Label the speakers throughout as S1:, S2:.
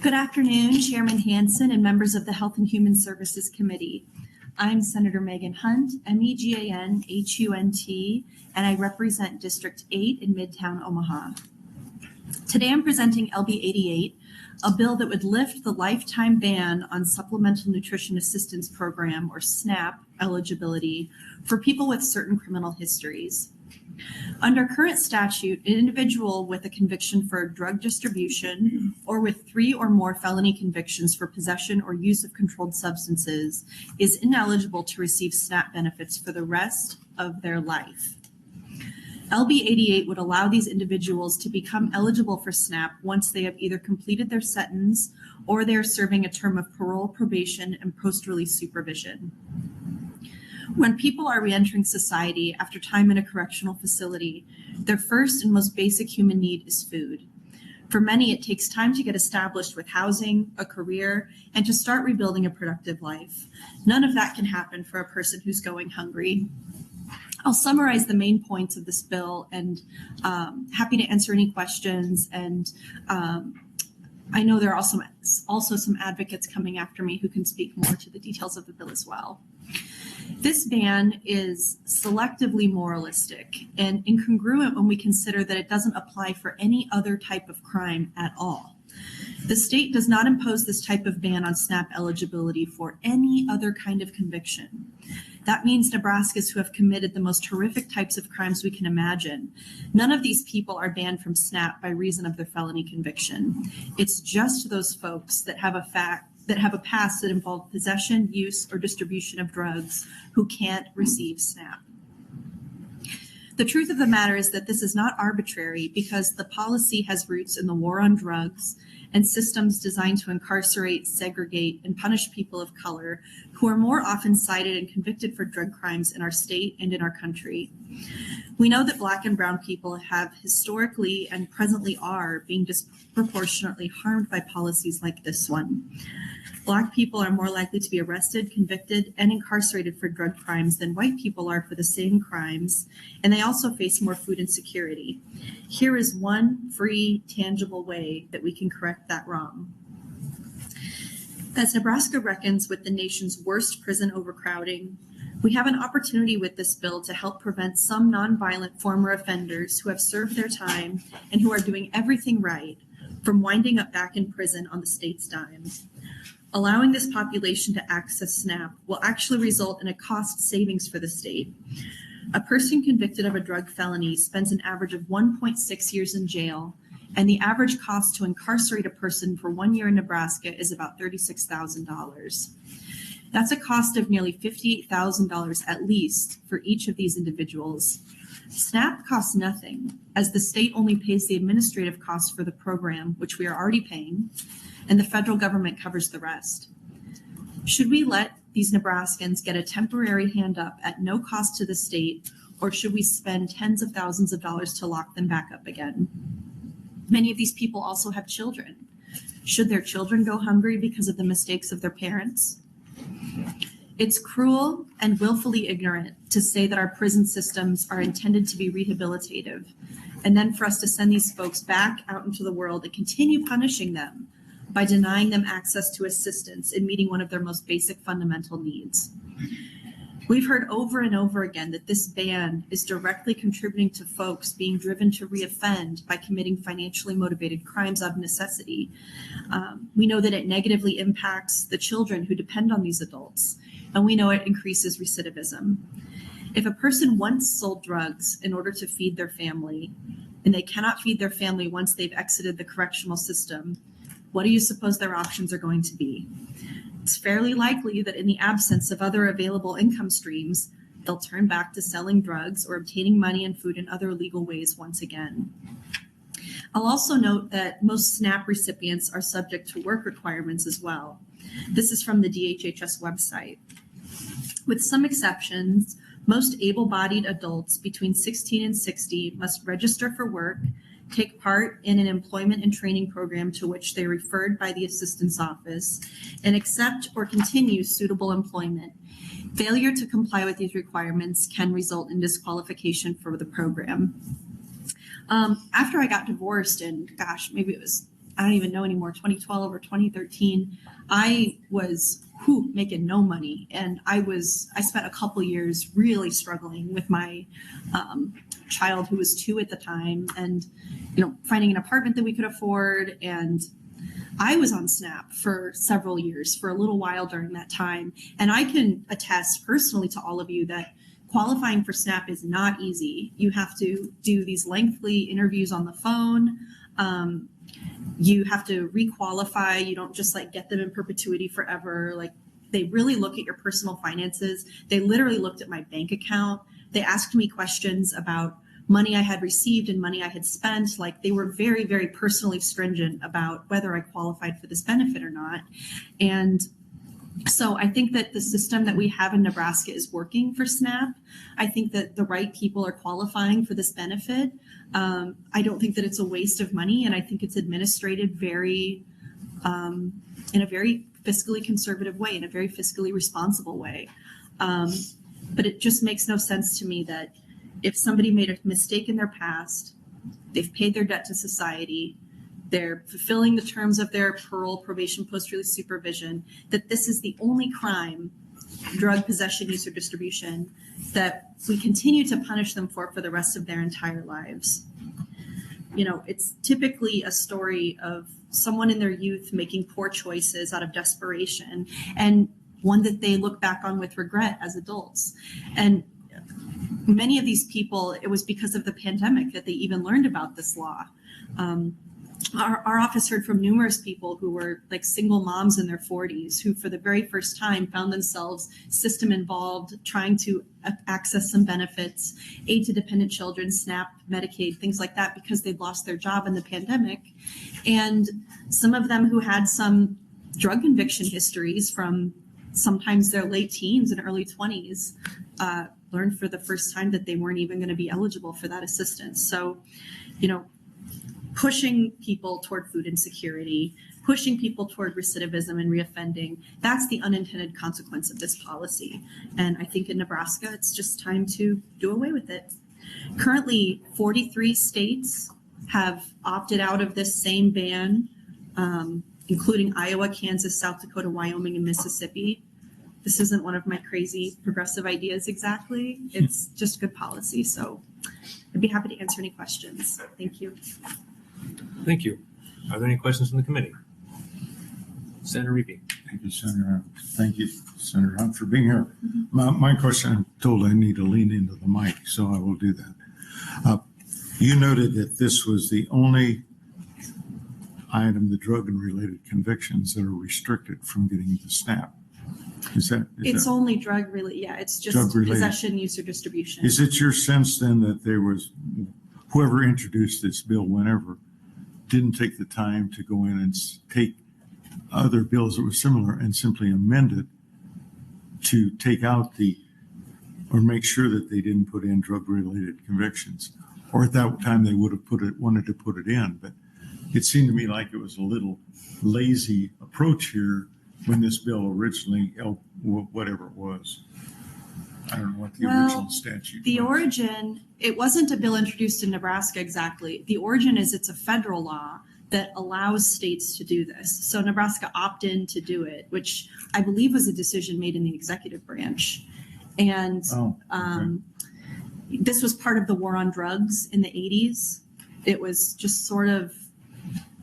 S1: Good afternoon, Chairman Hansen and members of the Health and Human Services Committee. I'm Senator Megan Hunt, MEGAN-HUNT, and I represent District 8 in Midtown Omaha. Today I'm presenting LB88, a bill that would lift the lifetime ban on Supplemental Nutrition Assistance Program, or SNAP, eligibility for people with certain criminal histories. Under current statute, an individual with a conviction for drug distribution or with 3 or more felony convictions for possession or use of controlled substances is ineligible to receive SNAP benefits for the rest of their life. LB88 would allow these individuals to become eligible for SNAP once they have either completed their sentence or they are serving a term of parole, probation, and post-release supervision. When people are reentering society after time in a correctional facility, their first and most basic human need is food. For many, it takes time to get established with housing, a career, and to start rebuilding a productive life. None of that can happen for a person who's going hungry. I'll summarize the main points of this bill and happy to answer any questions. And I know there are also some advocates coming after me who can speak more to the details of the bill as well. This ban is selectively moralistic and incongruent when we consider that it doesn't apply for any other type of crime at all. The state does not impose this type of ban on SNAP eligibility for any other kind of conviction. That means Nebraskans who have committed the most horrific types of crimes we can imagine. None of these people are banned from SNAP by reason of their felony conviction. It's just those folks that have a past that involve possession, use, or distribution of drugs who can't receive SNAP. The truth of the matter is that this is not arbitrary because the policy has roots in the war on drugs and systems designed to incarcerate, segregate, and punish people of color who are more often cited and convicted for drug crimes in our state and in our country. We know that Black and brown people have historically and presently are being disproportionately harmed by policies like this one. Black people are more likely to be arrested, convicted, and incarcerated for drug crimes than white people are for the same crimes, and they also face more food insecurity. Here is one free, tangible way that we can correct that wrong. As Nebraska reckons with the nation's worst prison overcrowding, we have an opportunity with this bill to help prevent some nonviolent former offenders who have served their time and who are doing everything right from winding up back in prison on the state's dime. Allowing this population to access SNAP will actually result in a cost savings for the state. A person convicted of a drug felony spends an average of 1.6 years in jail, and the average cost to incarcerate a person for 1 year in Nebraska is about $36,000. That's a cost of nearly $58,000 at least for each of these individuals. SNAP costs nothing, as the state only pays the administrative costs for the program, which we are already paying, and the federal government covers the rest. Should we let these Nebraskans get a temporary hand up at no cost to the state, or should we spend tens of thousands of dollars to lock them back up again? Many of these people also have children. Should their children go hungry because of the mistakes of their parents? It's cruel and willfully ignorant to say that our prison systems are intended to be rehabilitative, and then for us to send these folks back out into the world and continue punishing them by denying them access to assistance in meeting one of their most basic fundamental needs. We've heard over and over again that this ban is directly contributing to folks being driven to reoffend by committing financially motivated crimes out of necessity. We know that it negatively impacts the children who depend on these adults, and we know it increases recidivism. If a person once sold drugs in order to feed their family, and they cannot feed their family once they've exited the correctional system, what do you suppose their options are going to be? It's fairly likely that in the absence of other available income streams, they'll turn back to selling drugs or obtaining money and food in other legal ways once again. I'll also note that most SNAP recipients are subject to work requirements as well. This is from the DHHS website. With some exceptions, most able-bodied adults between 16 and 60 must register for work, take part in an employment and training program to which they are referred by the assistance office, and accept or continue suitable employment. Failure to comply with these requirements can result in disqualification for the program. After I got divorced, and gosh, maybe it was I don't even know anymore, 2012 or 2013, I was making no money. And I spent a couple years really struggling with my child who was 2 at the time, and, finding an apartment that we could afford. And I was on SNAP for several years, for a little while during that time. And I can attest personally to all of you that qualifying for SNAP is not easy. You have to do these lengthy interviews on the phone. You have to requalify. You don't just get them in perpetuity forever. They really look at your personal finances. They literally looked at my bank account. They asked me questions about money I had received and money I had spent. They were very, very personally stringent about whether I qualified for this benefit or not. And so I think that the system that we have in Nebraska is working for SNAP. I think that the right people are qualifying for this benefit. I don't think that it's a waste of money, and I think it's administrated in a very fiscally conservative way, in a very fiscally responsible way. But it just makes no sense to me that if somebody made a mistake in their past, they've paid their debt to society, they're fulfilling the terms of their parole, probation, post-release supervision, that this is the only crime, drug possession, use, or distribution, that we continue to punish them for the rest of their entire lives. It's typically a story of someone in their youth making poor choices out of desperation, and one that they look back on with regret as adults. And many of these people, it was because of the pandemic that they even learned about this law. Our office heard from numerous people who were single moms in their 40s who for the very first time found themselves system involved, trying to access some benefits, aid to dependent children, SNAP, Medicaid, things like that, because they'd lost their job in the pandemic. And some of them who had some drug conviction histories from sometimes their late teens and early 20s learned for the first time that they weren't even going to be eligible for that assistance. So, pushing people toward food insecurity, pushing people toward recidivism and reoffending, that's the unintended consequence of this policy. And I think in Nebraska, it's just time to do away with it. Currently, 43 states have opted out of this same ban, including Iowa, Kansas, South Dakota, Wyoming, and Mississippi. This isn't one of my crazy progressive ideas exactly. It's just good policy. So I'd be happy to answer any questions. Thank you.
S2: Thank you. Are there any questions from the committee? Senator Reapy.
S3: Thank you, Senator Hunt. Thank you, Senator Hunt, for being here. My question, I'm told I need to lean into the mic, so I will do that. You noted that this was the only item, the drug and related convictions, that are restricted from getting the SNAP. It's
S1: only drug related. Yeah, it's just possession, use, or distribution.
S3: Is it your sense then that there was, whoever introduced this bill, whenever, didn't take the time to go in and take other bills that were similar and simply amend it to take out or make sure that they didn't put in drug related convictions? Or at that time they would have wanted to put it in, but it seemed to me like it was a little lazy approach here when this bill originally, whatever it was. I don't know what the original statute
S1: the
S3: was.
S1: Origin, it wasn't a bill introduced in Nebraska exactly. The origin is it's a federal law that allows states to do this. So Nebraska opted in to do it, which I believe was a decision made in the executive branch. And this was part of the war on drugs in the 80s. It was just sort of,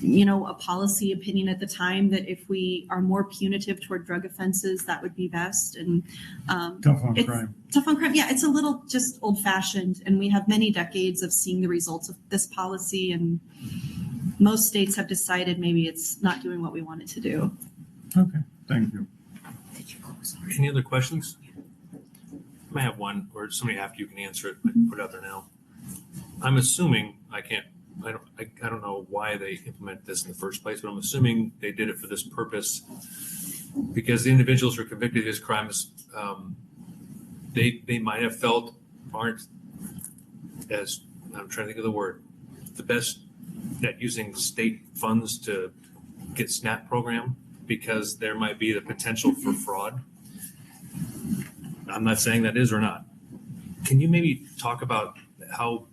S1: a policy opinion at the time that if we are more punitive toward drug offenses, that would be best. And
S3: tough on crime.
S1: Tough on crime. Yeah, it's a little just old fashioned. And we have many decades of seeing the results of this policy. And most states have decided maybe it's not doing what we want it to do.
S3: Okay, thank you.
S2: Any other questions? I might have one, or somebody after you can answer it. I can put it out there now. I'm assuming, I don't know why they implemented this in the first place, but I'm assuming they did it for this purpose because the individuals who are convicted of these crimes, they might have felt aren't as, I'm trying to think of the word, the best at using state funds to get SNAP program because there might be the potential for fraud. I'm not saying that is or not. Can you maybe talk about how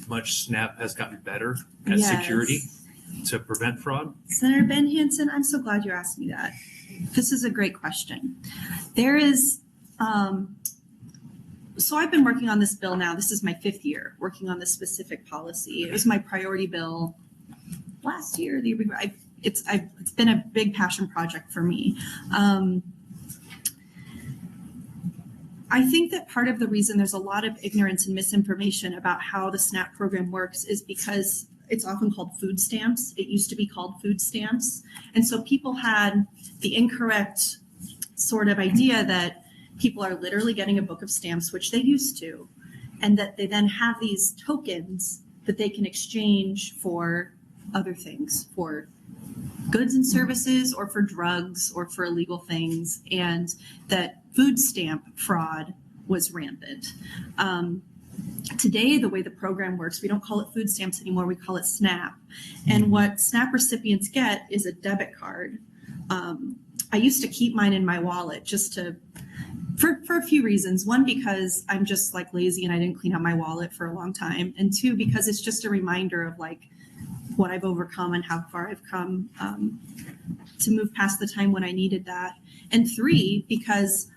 S2: much SNAP has gotten better at security? to prevent fraud?
S1: Senator Ben Hansen, I'm so glad you asked me that. This is a great question. There is, so I've been working on this bill now. This is my 5th year working on this specific policy. It was my priority bill last year. It's been a big passion project for me. I think that part of the reason there's a lot of ignorance and misinformation about how the SNAP program works is because it's often called food stamps. It used to be called food stamps. And so people had the incorrect sort of idea that people are literally getting a book of stamps, which they used to, and that they then have these tokens that they can exchange for other things, for goods and services or for drugs or for illegal things, and that food stamp fraud was rampant. Today, the way the program works, we don't call it food stamps anymore, we call it SNAP. And what SNAP recipients get is a debit card. I used to keep mine in my wallet just to, for a few reasons. One, because I'm just like lazy and I didn't clean out my wallet for a long time. And two, because it's just a reminder of like what I've overcome and how far I've come to move past the time when I needed that. And three, because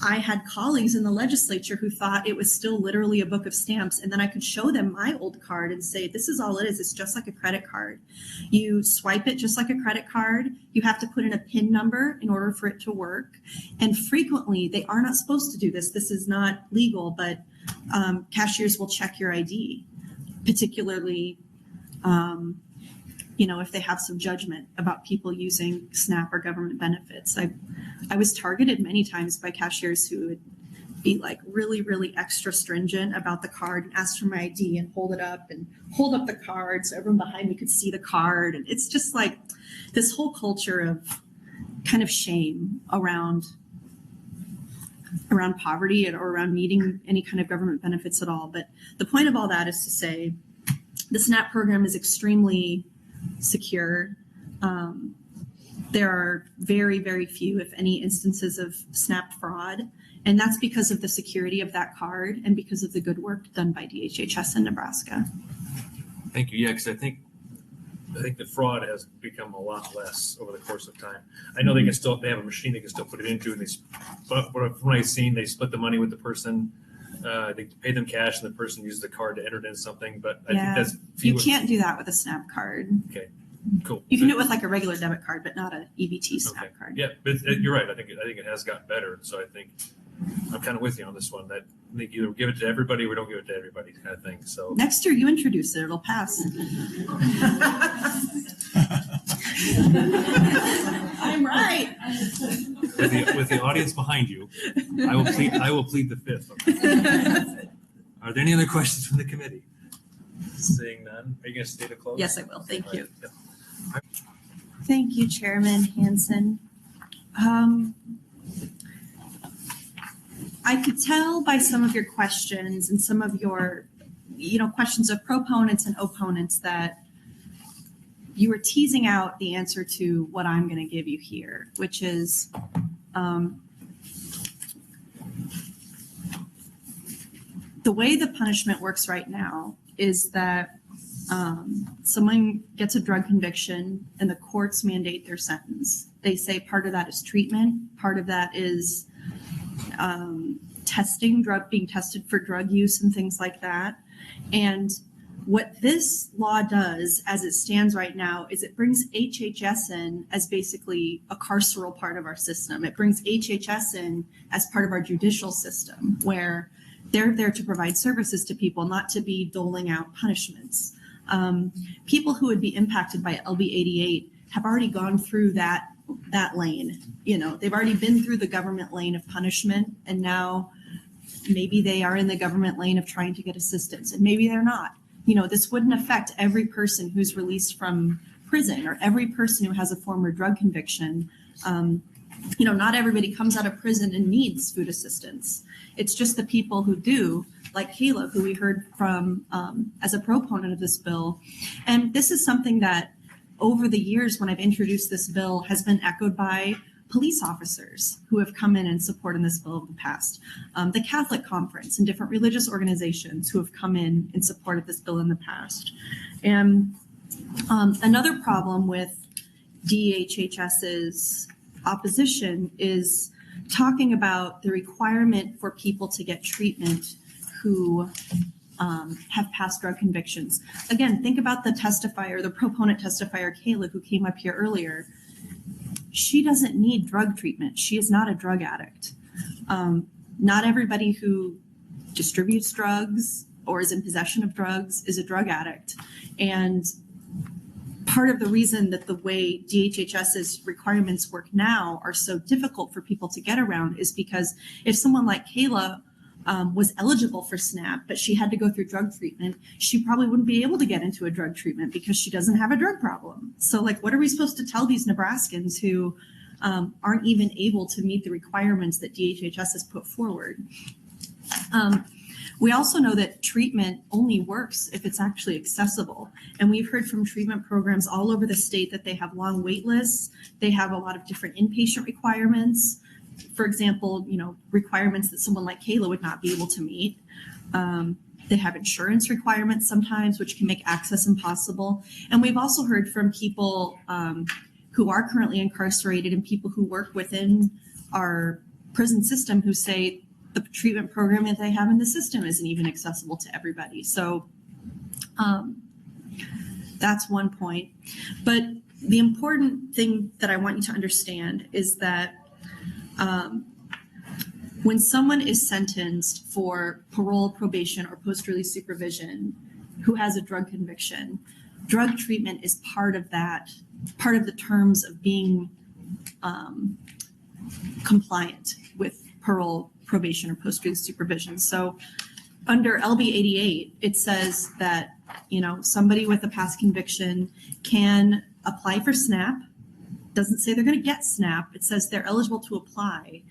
S1: I had colleagues in the legislature who thought it was still literally a book of stamps. And then I could show them my old card and say, this is all it is. It's just like a credit card. You swipe it just like a credit card. You have to put in a PIN number in order for it to work. And frequently, they are not supposed to do this. This is not legal, but cashiers will check your ID, particularly if they have some judgment about people using SNAP or government benefits. I was targeted many times by cashiers who would be like really, really extra stringent about the card and ask for my ID and hold up the card so everyone behind me could see the card. And it's just like this whole culture of kind of shame around poverty or around needing any kind of government benefits at all. But the point of all that is to say the SNAP program is extremely secure. There are very, very few, if any, instances of SNAP fraud. And that's because of the security of that card and because of the good work done by DHHS in Nebraska.
S2: Thank you. Yeah, because I think the fraud has become a lot less over the course of time. I know they have a machine they can still put it into, and but from what I've seen, they split the money with the person. They pay them cash, and the person uses the card to enter it in something. But I think that's
S1: you can't do that with a SNAP card.
S2: Okay, cool.
S1: You can do it with like a regular debit card, but not an EBT SNAP card.
S2: Yeah, but you're right. I think it has gotten better. So I think I'm kind of with you on this one. That I think either give it to everybody or we don't give it to everybody, kind of thing. So
S1: next year you introduce it, it'll pass. I'm right.
S2: With the audience behind you, I will plead the fifth. Are there any other questions from the committee? Seeing none, are you going to stay to close?
S1: Yes, I will. Thank you.
S2: Yeah.
S1: Thank you, Chairman Hansen. I could tell by some of your questions and some of your, questions of proponents and opponents that you were teasing out the answer to what I'm going to give you here, which is the way the punishment works right now is that someone gets a drug conviction and the courts mandate their sentence. They say part of that is treatment, part of that is being tested for drug use and things like that. And what this law does as it stands right now is it brings HHS in as basically a carceral part of our system. It brings HHS in as part of our judicial system where they're there to provide services to people, not to be doling out punishments. People who would be impacted by LB88 have already gone through that lane. They've already been through the government lane of punishment, and now maybe they are in the government lane of trying to get assistance, and maybe they're not. This wouldn't affect every person who's released from prison or every person who has a former drug conviction. Not everybody comes out of prison and needs food assistance. It's just the people who do, like Kayla, who we heard from as a proponent of this bill. And this is something that over the years when I've introduced this bill has been echoed by police officers who have come in and supported this bill in the past, the Catholic Conference and different religious organizations who have come in and supported this bill in the past. And Another problem with DHHS's opposition is talking about the requirement for people to get treatment who have past drug convictions. Again, think about the testifier, the proponent testifier, Kayla, who came up here earlier. She doesn't need drug treatment. She is not a drug addict. Not everybody who distributes drugs or is in possession of drugs is a drug addict. And part of the reason that the way DHHS's requirements work now are so difficult for people to get around is because if someone like Kayla was eligible for SNAP, but she had to go through drug treatment, she probably wouldn't be able to get into a drug treatment because she doesn't have a drug problem. So like, what are we supposed to tell these Nebraskans who aren't even able to meet the requirements that DHHS has put forward? We also know that treatment only works if it's actually accessible. And we've heard from treatment programs all over the state that they have long wait lists. They have a lot of different inpatient requirements. For example, requirements that someone like Kayla would not be able to meet. They have insurance requirements sometimes, which can make access impossible. And we've also heard from people who are currently incarcerated and people who work within our prison system who say the treatment program that they have in the system isn't even accessible to everybody. So that's one point. But the important thing that I want you to understand is that when someone is sentenced for parole, probation, or post-release supervision who has a drug conviction, drug treatment is part of that, part of the terms of being compliant with parole, probation, or post-release supervision. So under LB88, it says that, somebody with a past conviction can apply for SNAP. Doesn't say they're going to get SNAP. It says they're eligible to apply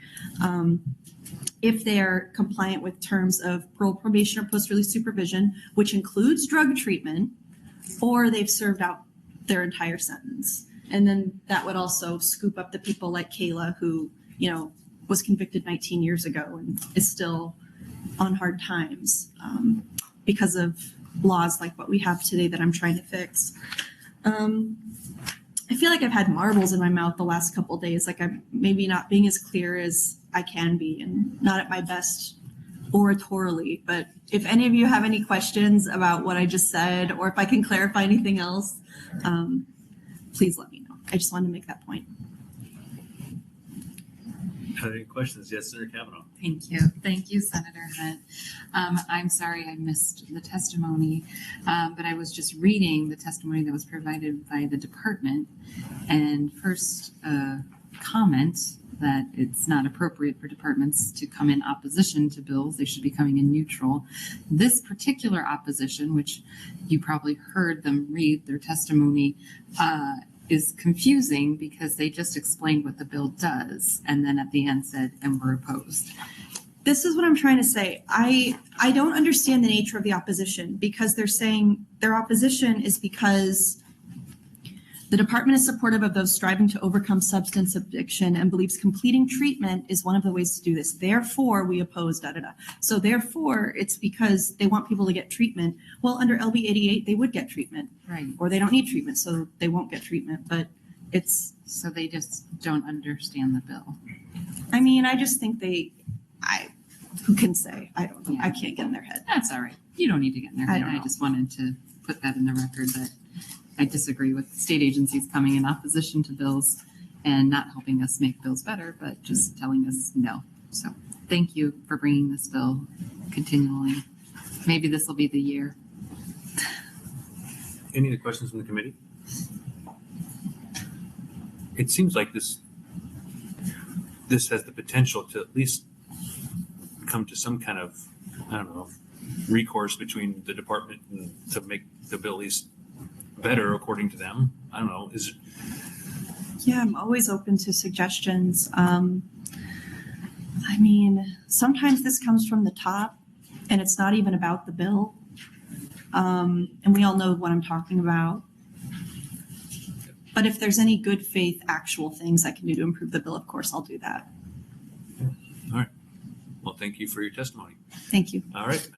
S1: if they're compliant with terms of parole, probation, or post-release supervision, which includes drug treatment, or they've served out their entire sentence. And then that would also scoop up the people like Kayla who, was convicted 19 years ago and is still on hard times because of laws like what we have today that I'm trying to fix. I feel like I've had marbles in my mouth the last couple of days, like I'm maybe not being as clear as I can be and not at my best oratorily. But if any of you have any questions about what I just said, or if I can clarify anything else, please let me know. I just wanted to make that point.
S2: Any questions? Yes, Senator Kavanaugh.
S4: Thank you. Thank you, Senator Hunt. I'm sorry I missed the testimony, but I was just reading the testimony that was provided by the department, and first comment that it's not appropriate for departments to come in opposition to bills. They should be coming in neutral. This particular opposition, which you probably heard them read their testimony, is confusing because they just explained what the bill does and then at the end said, and we're opposed.
S1: This is what I'm trying to say. I don't understand the nature of the opposition because they're saying their opposition is because the department is supportive of those striving to overcome substance addiction and believes completing treatment is one of the ways to do this. Therefore, we oppose da-da-da. So therefore, it's because they want people to get treatment. Well, under LB88, they would get treatment.
S4: Right.
S1: Or they don't need treatment, so they won't get treatment. But it's...
S4: So they just don't understand the bill.
S1: I just think who can say? I don't know.
S4: Yeah.
S1: I can't get in their head.
S4: That's all right. You don't need to get in their head. I just wanted to put that in the record that I disagree with state agencies coming in opposition to bills and not helping us make bills better, but just telling us no. So thank you for bringing this bill continually. Maybe this will be the year.
S2: Any other questions from the committee? It seems like this has the potential to at least come to some kind of, recourse between the department and to make the bill at least better according to them. I don't know. Is it?
S1: Yeah, I'm always open to suggestions. Sometimes this comes from the top and it's not even about the bill. And we all know what I'm talking about. But if there's any good faith, actual things I can do to improve the bill, of course, I'll do that.
S2: All right. Well, thank you for your testimony.
S1: Thank you.
S2: All right.